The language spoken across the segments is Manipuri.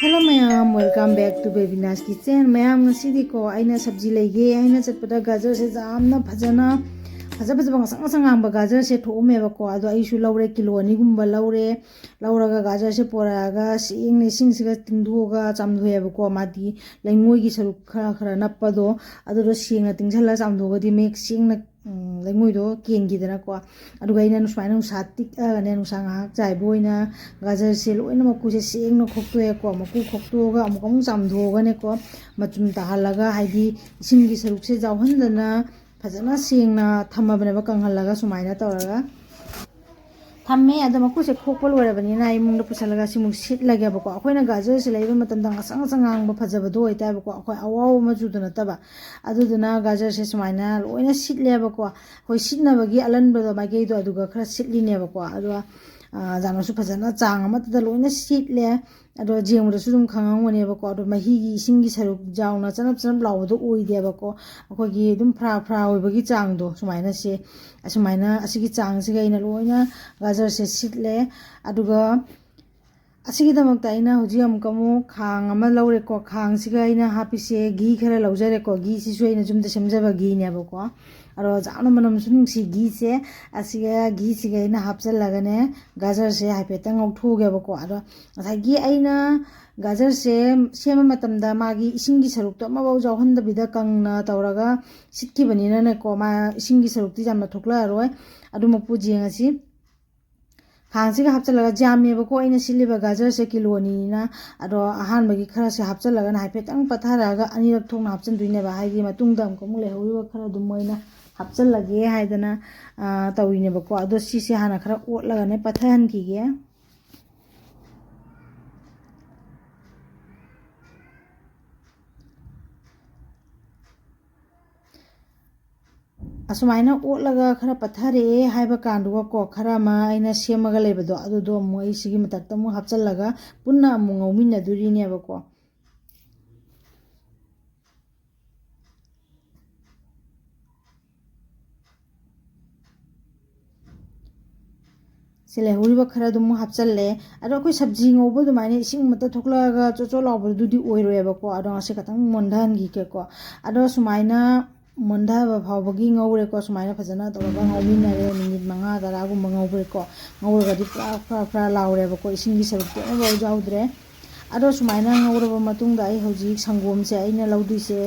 Hello mayam, welcome back to Babyna's Kitchen. Mayam ngasi ko aina sabji lege aina chatpada gajar se jamna phajana ngasang ang ba gajar se thome ba ko ado ai shu laure kilo ani gumba lauraga gajar se poraga sing ni sing siga tingduga chamdhoe ba ko madi lengoi gi saruk khara napado ado ro sing na tinghala chamdhoga di mek sing na lengoi do kengi dana ko ado gaina nu swaina satik ne nu sanga chai boina gajar se loina maku se sing no khokto e ko maku khokto ga amukamu chamdhoga ne ko machum ta halaga haidi sing gi saruk se jawhandana फजना सेंगना थमबने कंगहलगा सुमाइना तौरगा थम्मे अदमकु से खोकल वरबनिना इमुंग पुसलगा सिमुग सिटलगे बको अखोइना गाजर से लेबे मतंदा ngasang sangang ba फजबदो ओइता बको अखोइ अवाव मजुदना तबा अदुदना गाजर से सुमाइना लोइना सिटले बको होइ सिटनबगी अलनबदो मागे दो अदुगा खरा सिटलिने बको अदुआ जामसु फजना चांग अमतदा लोइना सिटले अदो जेंगदसु दुम खंगांगने बको अदो महिगी इसिंगी सरुक जावना चनप चनप लावदो ओइदे बको अखोगी दुम फ्रा फ्रा ओइबगी चांगदो सुमाइना से असुमाइना असिगी चांग सिगा इना लोइना गाजर से सिटले अदुगा असिगिदमक्ता इना हुजी अमकमु खांग अमा लौरेको खांग सिगा इना हापिसे घी खरा लौजरेको घी सिसु इना जुमदा सेमजबा घी नेबको अरो जानो मनम सुनुंगसी घी से असिगा घी सिगा इना हापचलगने गाजर से हाइपेतंग औथोगेबको अरो असागी इना गाजर से सेम मतमदा मागी इसिंगी सरुक्तो अमाबाव जावहंदबिदा कंगना तौरगा सिटखिबनिना नेको मा इसिंगी सरुक्ति जामना थोकला रोय अदुमपु जेंगसी खांसिगा हापचलगा जामेबको अइना सिलिबा गाजर से किलोनीना अदो अहानबगी खरा से हापचलगा हाइफेतंग पथारागा अनिरक थोंना हापचनदुइनेबा हाइदि मतुंगदा अमकमु लेहौरिबा खरा दुमोइना हापचलगे हाइदना तौइनेबको अदो सिसे हाना खरा ओटलगाने पथहनखिगे असुमाइना ओटलगा खरा पथारे हाइबा कांदुगा को खरा मा आइना सेमगा लेबदो अदुदो मु इसिगी मतक्ता मु हापचलगा पुन्ना मु ngauminadurineबको सिले हुरिबा खरा दुम हापचलले अदो कोइ सब्जी ngौबो दुमाइने इसिंग मत थोकलागा चोचो लावबदुदि ओइरोयबको अदो असे खतंग मोंधानगी केको अदो सुमाइना मोंधाबा फावबगी ngौरेको सुमाइना फजना तौरगा ngौमिनारे मिनिट 5 10 गुम ngौबरेको ngौरगदि फ्रा फ्रा लावरेबको इसिंगी सरुक्ते बाव जाउद्रे अदो सुमाइना ngौरबा मतुंगदा आई हौजी संगोम से आइना लौदुइसे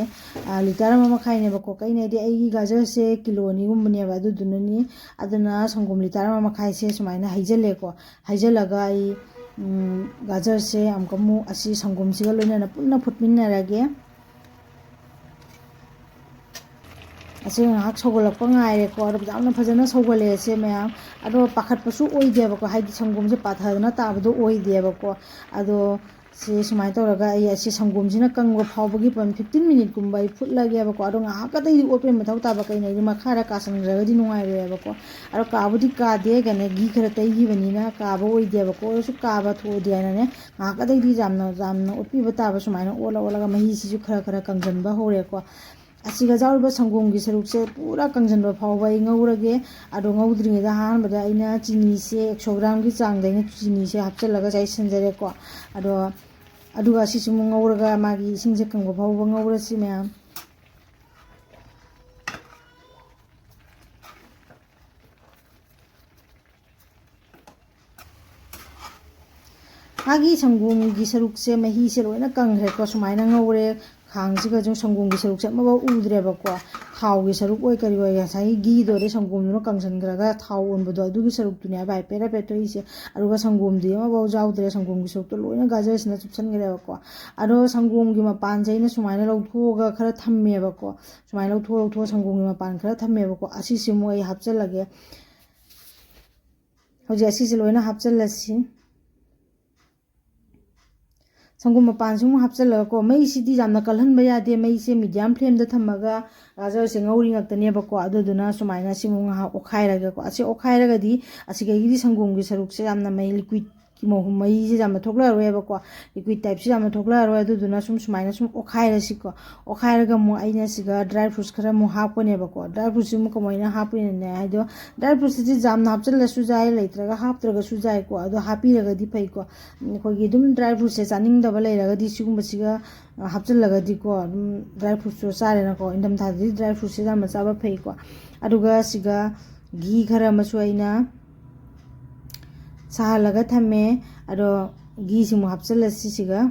लिटर अमा खाइनेबको कइनेदि आइगी गाजर से किलो नि गुमबनेबा अदुदुननि अदुना संगोम लिटर अमा खाइसे सुमाइना हाइजलेको हाइजलगा आई गाजर से अमकमु असि संगोम सिगा लोइना पुन्ना फुटमिनरगे असे हाक सौगलक ngaइरेको अदो जामना फजना सौगले से मयाम अदो पाखतपसु ओइदेबको हाइदि संगोम से पाथदना ताबदो ओइदेबको अदो से सुमाइ तौरगा आई असे संगोम सिना कंगो फावबगी पन 15 मिनिट गुम्बा आई फुटलागेबको अदो ngaकदै ओपे मथौ ताबा कइनै मखारा कासनग्रगदि नुंगाइरेबको अदो काबुदि कादे गने घी खरा तैगिबनिना काबो ओइदेबको सु काबा थोदि आइनाने ngaकदै दि जामना ओपिबा ताबा सुमाइना ओलागा मही सिजु खरा खरा कंजनबा होरेको असिगा जाउरबा संगोमगी सरुकसे पूरा कंजनबा फावबा ngौरगे अदो ngौद्रिङेदा हानबदा आइना चिनी से 100 ग्राम की चांगदैना चिनी से हापचलगा जाय सनजरेको अदो अदुगा सिसुमु ngौरगा मागी इसिंजे कंगबा फावबा ngौरसि मयाम मागी संगोमगी सरुकसे मही से लोइना कंग्रेको सुमाइना ngौरे खांगसिगा जो संगोमगी सरुक से मबा उद्रेबको थावगी सरुक ओइ करि ओइ साइ घी दोरे संगोमनो कंसनग्रगा थाव ओनबदो अदुगी सरुक तुने बाय पेरा पेटोइसे अरुगा संगोम दि मबा जाउद्रे संगोमगी सरुक तो लोइना गाजरसना चुपसनग्रेबको अदो संगोमगी मपान जैना सुमाइना लौथोगा खरा थम्मेबको सुमाइना लौथो संगोमगी मपान खरा थम्मेबको असिसिमु ओइ हापचलगे होजि असिसे लोइना हापचलसि संगोम मपान सुम हापचलको मई सिदि जामना कलहनबा यादे मई से मीडियम फ्लेम दा थमगा गाजर से ngौरी ngaktaनेबको अदुदुना सुमाइना सिमु nga ओखाइरगको असे ओखाइरगदि असिगैगि संगोमगी सरुक से जामना मई लिक्विड मही से जाम थोक्लारोयेबको लिक्विड टाइप से जाम थोक्लारोय अदुदुना सुमाइना ओखाइरसिको ओखाइरगा मु आइना सिगा ड्राई फ्रूट्स खरा मु हापनेबको ड्राई फ्रूट्स मु कमोइना हापने हाइदो ड्राई फ्रूट्स से जाम हापचलसु जाय लेत्रगा हापत्रगसु जायको अदो हापिरगदी फैको कोगी दुम ड्राई फ्रूट्स से चानिंगदबा लेरगदी सिगुंबसिगा हापचलगदीको ड्राई फ्रूट्स तो चारेनाको इंदम थादी ड्राई फ्रूट्स से जाम चाबा फैको अदुगा सिगा घी खरा मसु आइना साहलगा थमे अदो घी से मु हापचलसि सिगा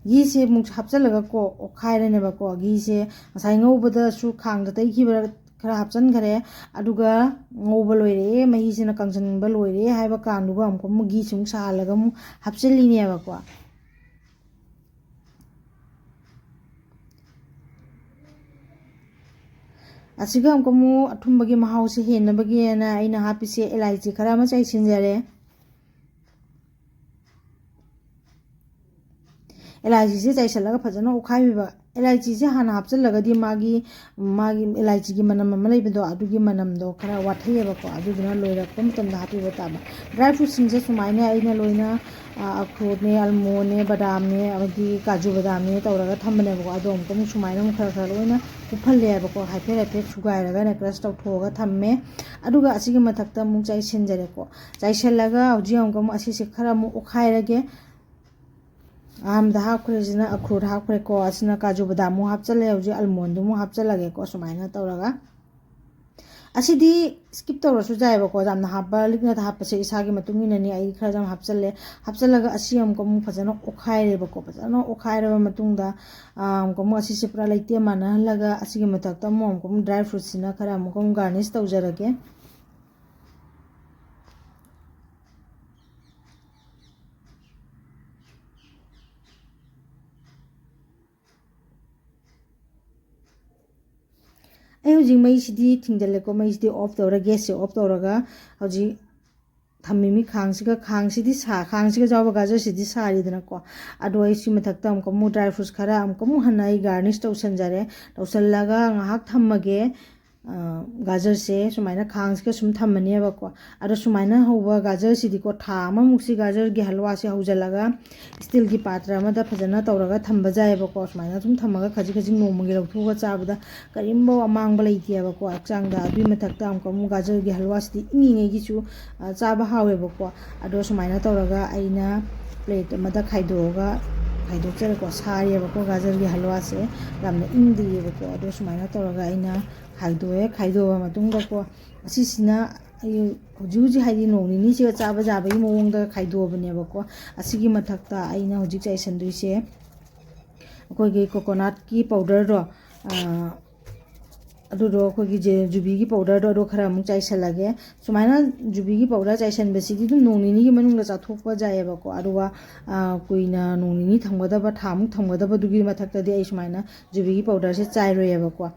घी से मु हापचलगा को ओखाइरनेबको घी से मसाइ ngौबदसु खांगदा तैखिबा खरा हापचन खरे अदुगा ngौबा लोइरे मही से न कंजनबा लोइरे हाइबा कांदुगा हमको मु घी से मु साहलगा मु हापचलिनेबको असिगा हमको मु अथुंबगी महाउ से हेनबगी ना आइना हापिसे इलायची खरा म चाइसिनजरे इलायची से चाइसलगा फजना उखाइबा इलायची से हाना हापचलगदी मागी इलायची की मनम अमा लेबदो अदुगी मनमदो खरा वाथैयबको अदुदुना लोइरकप मतमदा हापिबा ताबा ड्राई फ्रूट्स सिंजे सुमाइना आइना लोइना अखरोटने अलमोने बादामने अमदी काजू बादामने तौरगा थम्बनेबको अदो हमको मु सुमाइना मु खरा खरा लोइना उफल्लेबको हाइफेर हाइफेर सुगाइरगा ने क्रश तौथोगा थम्मे अदुगा असिगे मथक्ता मु चाइसिनजरेको चाइसलगा हौजी हमको मु असिसे खरा मु उखाइरगे हापखरेजिना अखरोट हापखरेको असना काजू बादाम हापचले हौजी अलमोंड मु हापचलगेको सुमाइना तौरगा असिदी स्किप तौरसु जायबको जामना हापा लिकना हापसे इसागे मतुंगिननी आई खरा जाम हापचलगा असि हमको मु फजना ओखाइरेबको फजना ओखाइरबा मतुंगदा हमको मु असिसे पुरा लेते मानहलगा असिगे मथक्ता मु हमको मु ड्राई फ्रूट्स सिना खरा हमको मु गार्निश तौजरगे हौजी मईसिदी थिंगजलेको मईसिदी ऑफ तौरा गैस से ऑफ तौरगा हौजी थम्मिमी खांगसिदी खांगसिगा जाबा गाजर सिदी सारीदनको अदो आइसि मथक्ता हमको मु ड्राई फ्रूट्स खरा हमको मु हनाई गार्निश तौसनजरे तौसलगा ngahak थम्मगे गाजर से सुमाइना खांगसिगा सुम थम्मनेबको अदो सुमाइना होबा गाजर सिदीको था मुक्सी गाजर गे हलवा से हौजलगा स्टील की पात्र अमदा फजना तौरगा थम्बा जायबको सुमाइना सुम थम्मगा खजि खजि नोमगे लौथुगा चाबदा करिमबो अमांगबा लेतियबको अचांगदा अदुइ मथक्ता हमको मु गाजर गे हलवा सिदी इंगिंगेगिसु चाबा हावेबको अदो सुमाइना तौरगा आइना प्लेट अमदा खाइदोगा खाइदोचरको सारियबको गाजर गे हलवा से यामना इंदियबको अदो सुमाइना तौरगा आइना खाइदोबा मतुंगको असिसिना हुजी हाइदि नोंनिनी से चाबा जाबगी मोंगदा खाइदोबनेबको असिगी मथक्ता आइना हुजी चाइसनदुइसे अखोइगे कोकोनट की पाउडर रो अदुदो अखोइगे जुबी की पाउडर दो खरा मु चाइसलगे सुमाइना जुबी की पाउडर चाइसनबसिदी दुम नोंनिनी की मनुंगदा चाथोकपा जायबको अदुवा कुइना नोंनिनी थंगदबा थामुक थंगदबा दुगी मथक्तादि आई सुमाइना जुबी की पाउडर से चाइरोयबको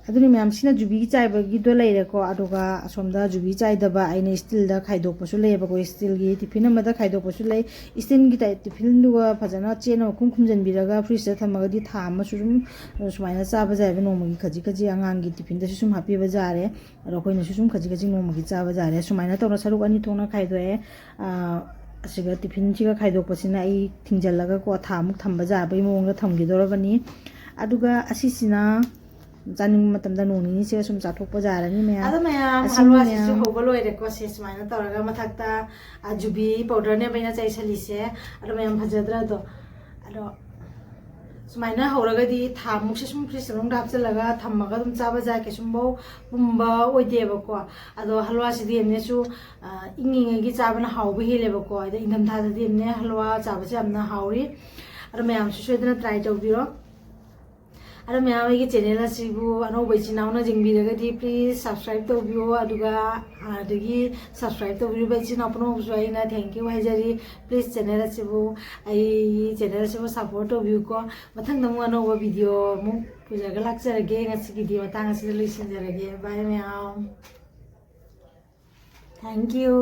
अदुनि मैमसिना जुबी चाइबगी दो लेरेको अदुगा असोमदा जुबी चाइदबा आइना स्टील दा खाइदोपसु लेबको स्टील गी टिफिन अमदा खाइदोपसु ले स्टील गी टिफिन दुगा फजना चेन मखुम खुमजनबिरगा फ्रिज दा थमगदी था अमसु सुमाइना चाबा जायबा नोमगी खजि खजि आंगांगी टिफिन दा सुम हापिबा जारे अरो कोइना सुम खजि खजि नोमगी चाबा जारे सुमाइना तौना सरुक अनि थोना खाइदोए असिगा टिफिन सिगा खाइदोपसिना आई थिंजलगा को थामुक थंबा जाबई मोंगा थमगिदोरबनी अदुगा असिसिना जानिंग मतमदा नोंनिनी से सुम चाथोकपा जारनी मैया अदो मैया हलवा सिसु होबा लोइरेको से सुमाइना तौरगा मथक्ता जुबी पाउडर ने बैना चाइसलिसे अदो मैया फजद्रा दो अदो सुमाइना होरगदी था मुक्से सुम फ्रिज रोंग हापचलगा थम्मगा दुम चाबा जाके सुमबो पुंबा ओइदेबको अदो हलवा सिदी एमनेसु इंगिंगगी चाबना हाउबे हेलेबको अदो इंदम थाददी एमने हलवा चाबसे amna हाउरी अदो मैया सोइदना ट्राई तौबिरो अरे मैम ये चैनल असिबु अनौबै चिनाउना जिंगबिरगदी प्लीज सब्सक्राइब तौबियो अदुगा अदगी सब्सक्राइब तौबिरबा चिनाउपनोबसु आइना थैंक यू हाइजरी प्लीज चैनल असिबु आई चैनल असिबु सपोर्ट तौबियोको मथंग दमु अनौबा वीडियो मु पुजागा लाक्चरगे ngasiगिदि मतांग असिदा लुइसिनजरगे बाय मैम थैंक यू।